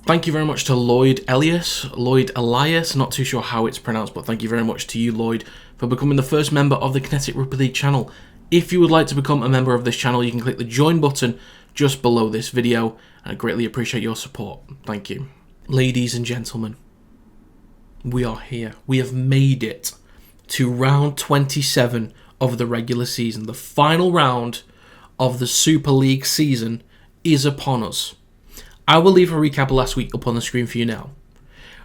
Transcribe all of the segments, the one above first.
Thank you very much to Lloyd Elias, not too sure how it's pronounced, but thank you very much to you, Lloyd, for becoming the first member of the Kinetic Rugby League channel. If you would like to become a member of this channel, you can click the join button just below this video, and I greatly appreciate your support. Thank you. Ladies and gentlemen, we are here. We have made it to round 27 of the regular season. The final round of the Super League season is upon us. I will leave a recap of last week up on the screen for you now.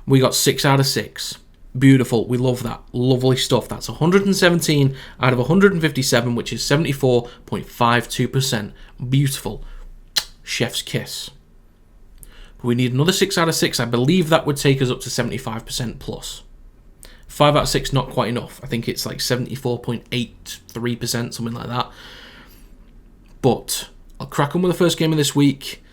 We got 6 out of 6. Beautiful. We love that. Lovely stuff. That's 117 out of 157, which is 74.52%. Beautiful. Chef's kiss. But we need another 6 out of 6. I believe that would take us up to 75% plus. 5 out of 6, not quite enough. I think it's like 74.83%, something like that. But I'll crack on with the first game of this week.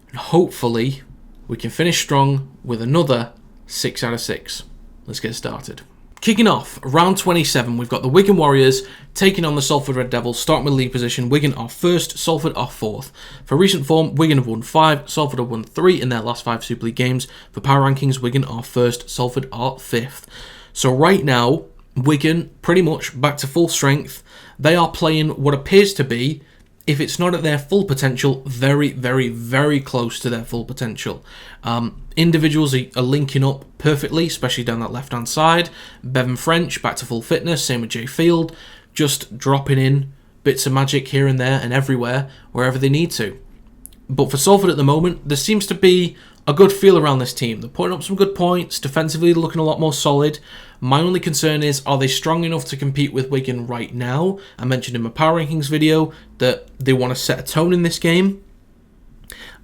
And hopefully, we can finish strong with another 6 out of 6. Let's get started. Kicking off, round 27, we've got the Wigan Warriors taking on the Salford Red Devils, starting with league position. Wigan are first, Salford are fourth. For recent form, Wigan have won 5, Salford have won 3 in their last 5 Super League games. For power rankings, Wigan are first, Salford are 5th. So right now, Wigan pretty much back to full strength. They are playing what appears to be, if it's not at their full potential, very, very, very close to their full potential. Individuals are linking up perfectly, especially down that left-hand side. Bevan French, back to full fitness, same with Jay Field, just dropping in bits of magic here and there and everywhere, wherever they need to. But for Salford at the moment, there seems to be a good feel around this team. They're putting up some good points, defensively they're looking a lot more solid. My only concern is, are they strong enough to compete with Wigan right now? I mentioned in my Power Rankings video that they want to set a tone in this game.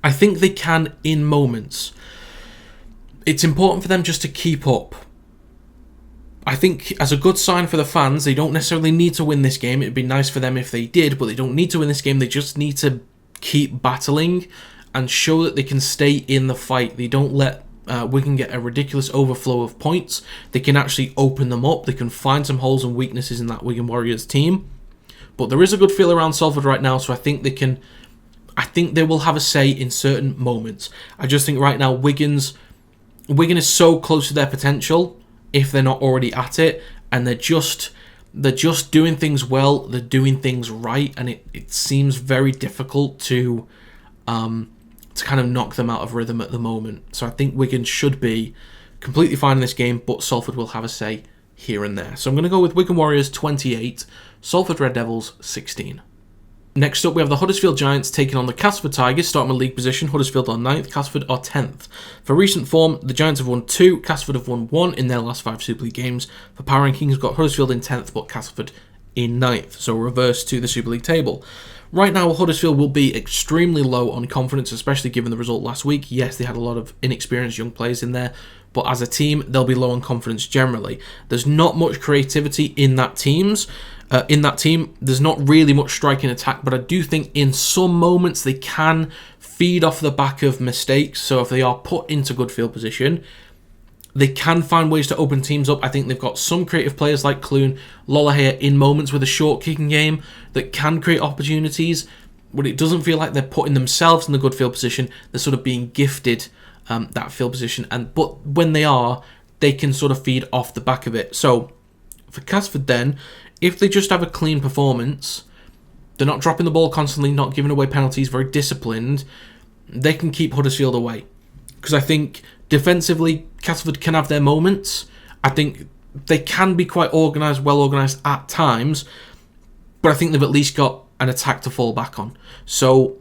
I think they can in moments. It's important for them just to keep up. I think as a good sign for the fans, they don't necessarily need to win this game. It'd be nice for them if they did, but they don't need to win this game. They just need to keep battling and show that they can stay in the fight. They don't let Wigan get a ridiculous overflow of points. They can actually open them up. They can find some holes and weaknesses in that Wigan Warriors team. But there is a good feel around Salford right now, so I think they can. I think they will have a say in certain moments. I just think right now Wigan is so close to their potential, if they're not already at it, and they're just doing things well. They're doing things right, and it seems very difficult to kind of knock them out of rhythm at the moment. So I think Wigan should be completely fine in this game, but Salford will have a say here and there. So I'm going to go with Wigan Warriors 28, Salford Red Devils 16. Next up, we have the Huddersfield Giants taking on the Castleford Tigers, starting with league position. Huddersfield are 9th, Castleford are 10th. For recent form, the Giants have won 2, Castleford have won 1 in their last 5 Super League games. For power rankings, we've got Huddersfield in 10th, but Castleford in 9th, so reverse to the Super League table. Right now, Huddersfield will be extremely low on confidence, especially given the result last week. Yes, they had a lot of inexperienced young players in there, but as a team, they'll be low on confidence generally. There's not much creativity in that team. There's not really much striking attack, but I do think in some moments they can feed off the back of mistakes. So if they are put into good field position, they can find ways to open teams up. I think they've got some creative players like Clune, Lollahea in moments with a short kicking game that can create opportunities, but it doesn't feel like they're putting themselves in the good field position. They're sort of being gifted that field position, but when they are, they can sort of feed off the back of it. So for Castleford then, if they just have a clean performance, they're not dropping the ball constantly, not giving away penalties, very disciplined, they can keep Huddersfield away. Because I think defensively, Castleford can have their moments. I think they can be quite organised, well organised at times, but I think they've at least got an attack to fall back on. So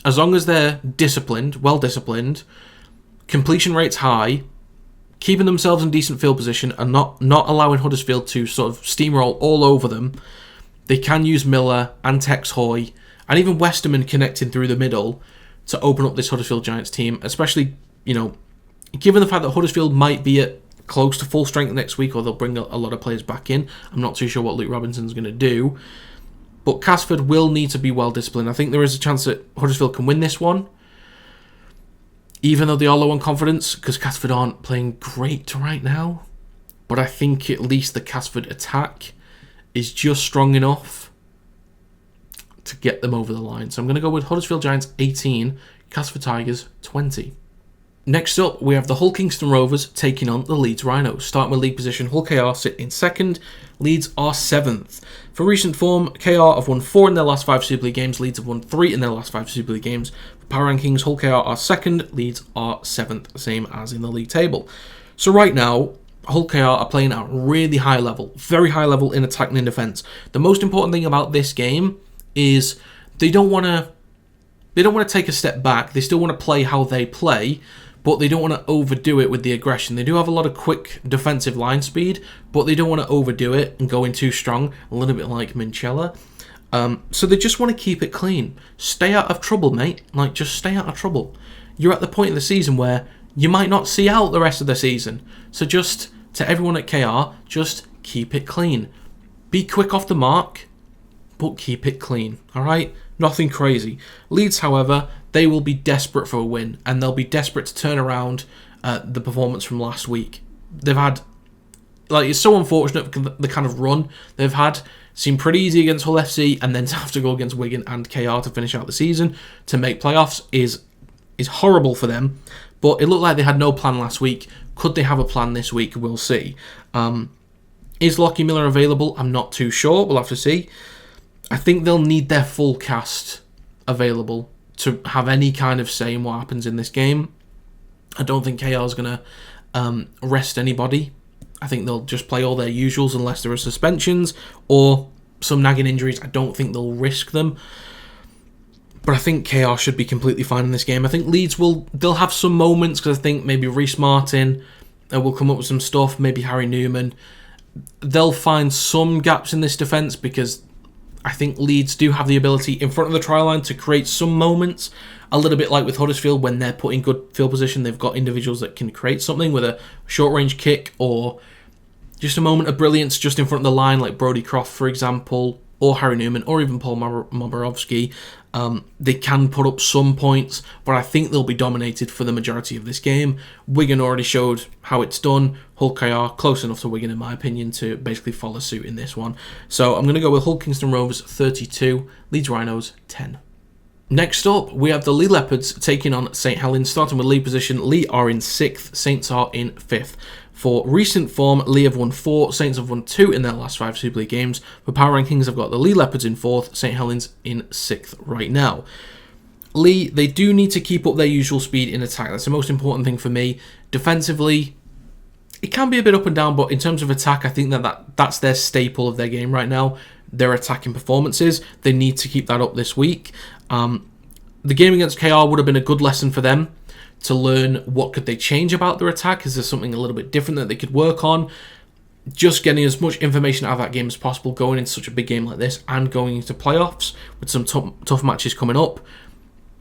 as long as they're disciplined, well disciplined, completion rates high, keeping themselves in decent field position and not allowing Huddersfield to sort of steamroll all over them, they can use Miller and Tex Hoy and even Westerman connecting through the middle to open up this Huddersfield Giants team, especially, given the fact that Huddersfield might be at close to full strength next week, or they'll bring a lot of players back in. I'm not too sure what Luke Robinson's going to do. But Castleford will need to be well disciplined. I think there is a chance that Huddersfield can win this one, even though they are low on confidence, because Castleford aren't playing great right now. But I think at least the Castleford attack is just strong enough to get them over the line. So I'm going to go with Huddersfield Giants 18, Castleford Tigers 20. Next up, we have the Hull Kingston Rovers taking on the Leeds Rhinos. Starting with league position, Hull KR sit in 2nd, Leeds are 7th. For recent form, KR have won 4 in their last 5 Super League games, Leeds have won 3 in their last 5 Super League games. For power rankings, Hull KR are 2nd, Leeds are 7th, same as in the league table. So right now, Hull KR are playing at a really high level, very high level in attack and in defence. The most important thing about this game is they don't want to take a step back. They still want to play how they play, but they don't want to overdo it with the aggression. They do have a lot of quick defensive line speed, but they don't want to overdo it and go in too strong, a little bit like Minchella. So they just want to keep it clean. Stay out of trouble, mate. Just stay out of trouble. You're at the point of the season where you might not see out the rest of the season. So just, to everyone at KR, just keep it clean. Be quick off the mark, but keep it clean, alright? Nothing crazy. Leeds, however, they will be desperate for a win, and they'll be desperate to turn around the performance from last week. They've had, it's so unfortunate the kind of run they've had. Seemed pretty easy against Hull FC, and then to have to go against Wigan and KR to finish out the season to make playoffs is horrible for them. But it looked like they had no plan last week. Could they have a plan this week? We'll see. Is Lockie Miller available? I'm not too sure. We'll have to see. I think they'll need their full cast available to have any kind of say in what happens in this game. I don't think KR is going to rest anybody. I think they'll just play all their usuals unless there are suspensions or some nagging injuries. I don't think they'll risk them. But I think KR should be completely fine in this game. I think Leeds they'll have some moments, because I think maybe Reece Martin will come up with some stuff, maybe Harry Newman. They'll find some gaps in this defence, because I think Leeds do have the ability in front of the try line to create some moments, a little bit like with Huddersfield when they're put in good field position. They've got individuals that can create something with a short-range kick or just a moment of brilliance just in front of the line, like Brodie Croft, for example, or Harry Newman, or even Paul Moborowski. They can put up some points, but I think they'll be dominated for the majority of this game. Wigan already showed how it's done. Hull KR, close enough to Wigan in my opinion to basically follow suit in this one. So I'm going to go with Hull Kingston Rovers 32, Leeds Rhinos 10. Next up, we have the Leigh Leopards taking on St Helens. Starting with league position, Leigh are in 6th, Saints are in 5th. For recent form, Leigh have won 4, Saints have won 2 in their last 5 Super League games. For power rankings, I've got the Leigh Leopards in 4th, St Helens in 6th right now. Leigh, they do need to keep up their usual speed in attack. That's the most important thing for me. Defensively, it can be a bit up and down, but in terms of attack, I think that's their staple of their game right now. Their attacking performances. They need to keep that up this week. The game against KR would have been a good lesson for them to learn what could they change about their attack. Is there something a little bit different that they could work on? Just getting as much information out of that game as possible going into such a big game like this and going into playoffs with some tough matches coming up.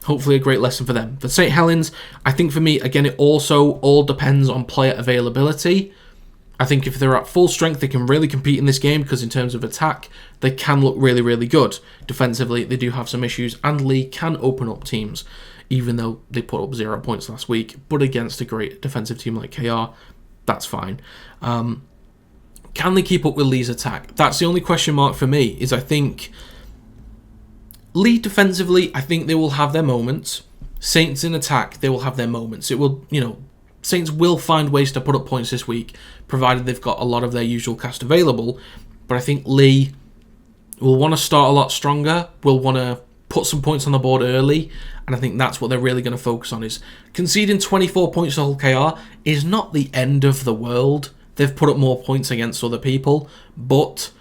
Hopefully a great lesson for them. For St Helens, I think for me, again, it also all depends on player availability. I think if they're at full strength, they can really compete in this game because in terms of attack, they can look really, really good. Defensively, they do have some issues, and Leigh can open up teams, even though they put up 0 points last week. But against a great defensive team like KR, that's fine. Can they keep up with Leigh's attack? That's the only question mark for me, is I think Leigh defensively, I think they will have their moments. Saints in attack, they will have their moments. It will, Saints will find ways to put up points this week, provided they've got a lot of their usual cast available. But I think Leigh will want to start a lot stronger, will want to put some points on the board early, and I think that's what they're really going to focus on. Is conceding 24 points to Hull KR is not the end of the world. They've put up more points against other people, but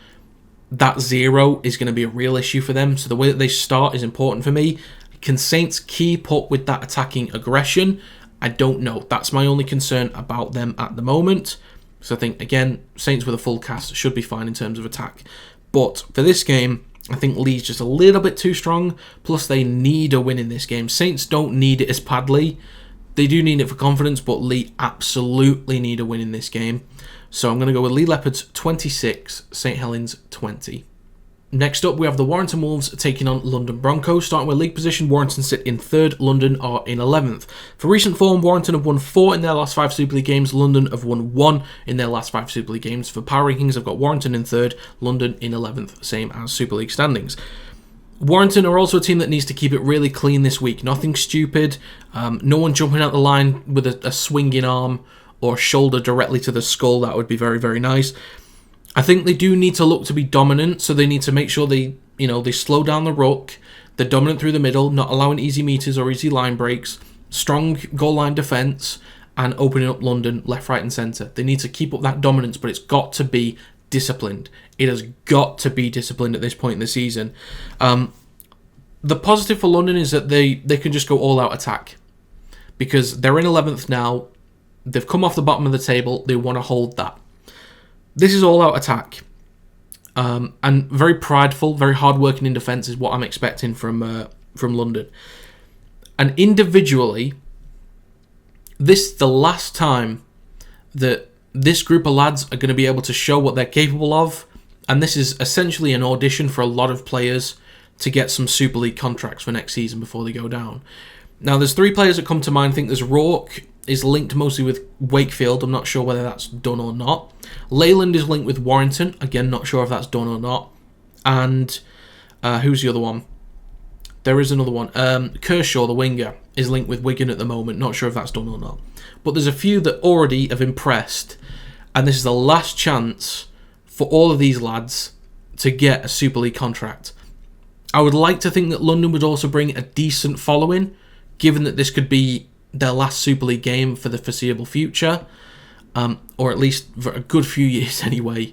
that 0 is going to be a real issue for them. So the way that they start is important for me. Can Saints keep up with that attacking aggression? I don't know. That's my only concern about them at the moment. So I think, again, Saints with a full cast should be fine in terms of attack. But for this game, I think Leigh's just a little bit too strong. Plus, they need a win in this game. Saints don't need it as badly. They do need it for confidence, but Leigh absolutely need a win in this game. So I'm going to go with Leigh Leopards 26, St Helens 20. Next up, we have the Warrington Wolves taking on London Broncos. Starting with league position, Warrington sit in 3rd, London are in 11th. For recent form, Warrington have won 4 in their last 5 Super League games, London have won 1 in their last 5 Super League games. For power rankings, I've got Warrington in 3rd, London in 11th, same as Super League standings. Warrington are also a team that needs to keep it really clean this week. Nothing stupid. No one jumping out the line with a swinging arm or shoulder directly to the skull. That would be very, very nice. I think they do need to look to be dominant, so they need to make sure they slow down the ruck. They're dominant through the middle, not allowing easy meters or easy line breaks. Strong goal line defence and opening up London left, right and centre. They need to keep up that dominance, but it's got to be disciplined. It has got to be disciplined at this point in the season. The positive for London is that they can just go all-out attack because they're in 11th now. They've come off the bottom of the table. They want to hold that. This is all-out attack. And very prideful, very hard-working in defence is what I'm expecting from London. And individually, this is the last time that this group of lads are going to be able to show what they're capable of. And this is essentially an audition for a lot of players to get some Super League contracts for next season before they go down. Now, there's 3 players that come to mind. I think there's Rourke, is linked mostly with Wakefield. I'm not sure whether that's done or not. Leyland is linked with Warrington. Again, not sure if that's done or not. And who's the other one? There is another one. Kershaw, the winger, is linked with Wigan at the moment. Not sure if that's done or not. But there's a few that already have impressed. And this is the last chance for all of these lads to get a Super League contract. I would like to think that London would also bring a decent following, given that this could be their last Super League game for the foreseeable future, or at least for a good few years anyway.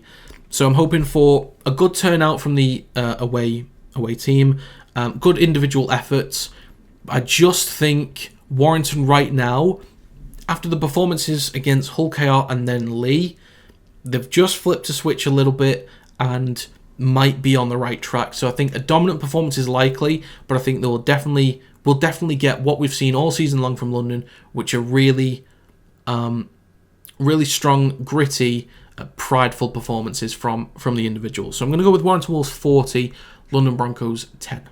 So I'm hoping for a good turnout from the away team, good individual efforts. I just think Warrington right now, after the performances against Hull KR and then Leigh, they've just flipped a switch a little bit and might be on the right track. So I think a dominant performance is likely, but I think we'll definitely get what we've seen all season long from London, which are really strong, gritty, prideful performances from the individuals. So I'm going to go with Warrington Wolves 40, London Broncos 10.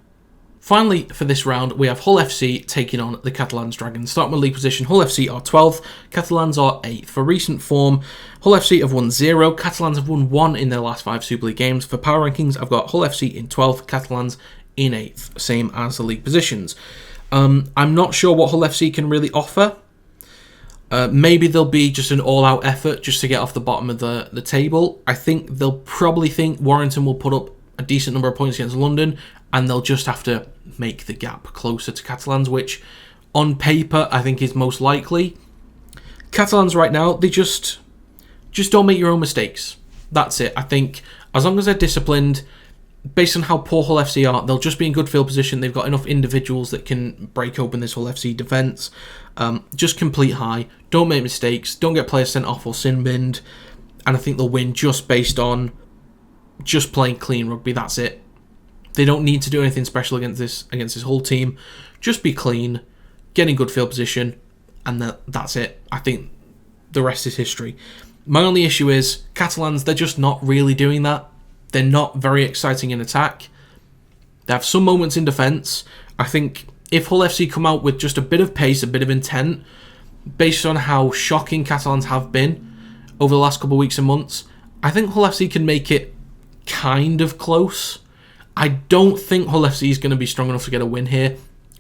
Finally, for this round, we have Hull FC taking on the Catalans Dragons. Starting with league position, Hull FC are 12th, Catalans are 8th. For recent form, Hull FC have won 0, Catalans have won 1 in their last 5 Super League games. For power rankings, I've got Hull FC in 12th, Catalans in 8th, same as the league positions. I'm not sure what Hull FC can really offer. Maybe there'll be just an all-out effort just to get off the bottom of the table. I think they'll probably think Warrington will put up a decent number of points against London, and they'll just have to make the gap closer to Catalans, which on paper I think is most likely. Catalans right now, they just don't make your own mistakes. That's it. I think as long as they're disciplined, based on how poor Hull FC are, they'll just be in good field position. They've got enough individuals that can break open this Hull FC defence. Just complete high. Don't make mistakes. Don't get players sent off or sin-binned. And I think they'll win just based on just playing clean rugby. That's it. They don't need to do anything special against this whole team. Just be clean, get in good field position, and that's it. I think the rest is history. My only issue is Catalans, they're just not really doing that. They're not very exciting in attack. They have some moments in defence. I think if Hull FC come out with just a bit of pace, a bit of intent, based on how shocking Catalans have been over the last couple of weeks and months, I think Hull FC can make it kind of close. I don't think Hull FC is going to be strong enough to get a win here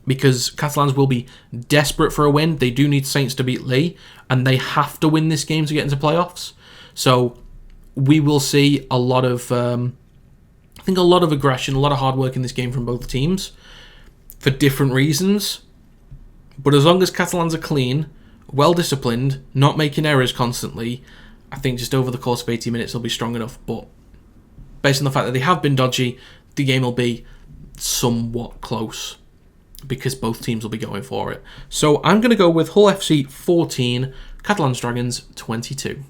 because Catalans will be desperate for a win. They do need Saints to beat Leigh, and they have to win this game to get into playoffs. So we will see a lot of, I think a lot of aggression, a lot of hard work in this game from both teams for different reasons. But as long as Catalans are clean, well disciplined, not making errors constantly, I think just over the course of 80 minutes they'll be strong enough. But based on the fact that they have been dodgy, the game will be somewhat close because both teams will be going for it. So I'm going to go with Hull FC 14, Catalans Dragons 22.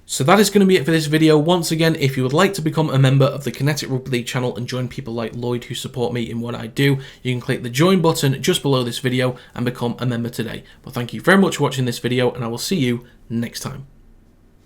So that is going to be it for this video. Once again, if you would like to become a member of the Kinetic Rugby League channel and join people like Lloyd who support me in what I do, you can click the join button just below this video and become a member today. But thank you very much for watching this video, and I will see you next time.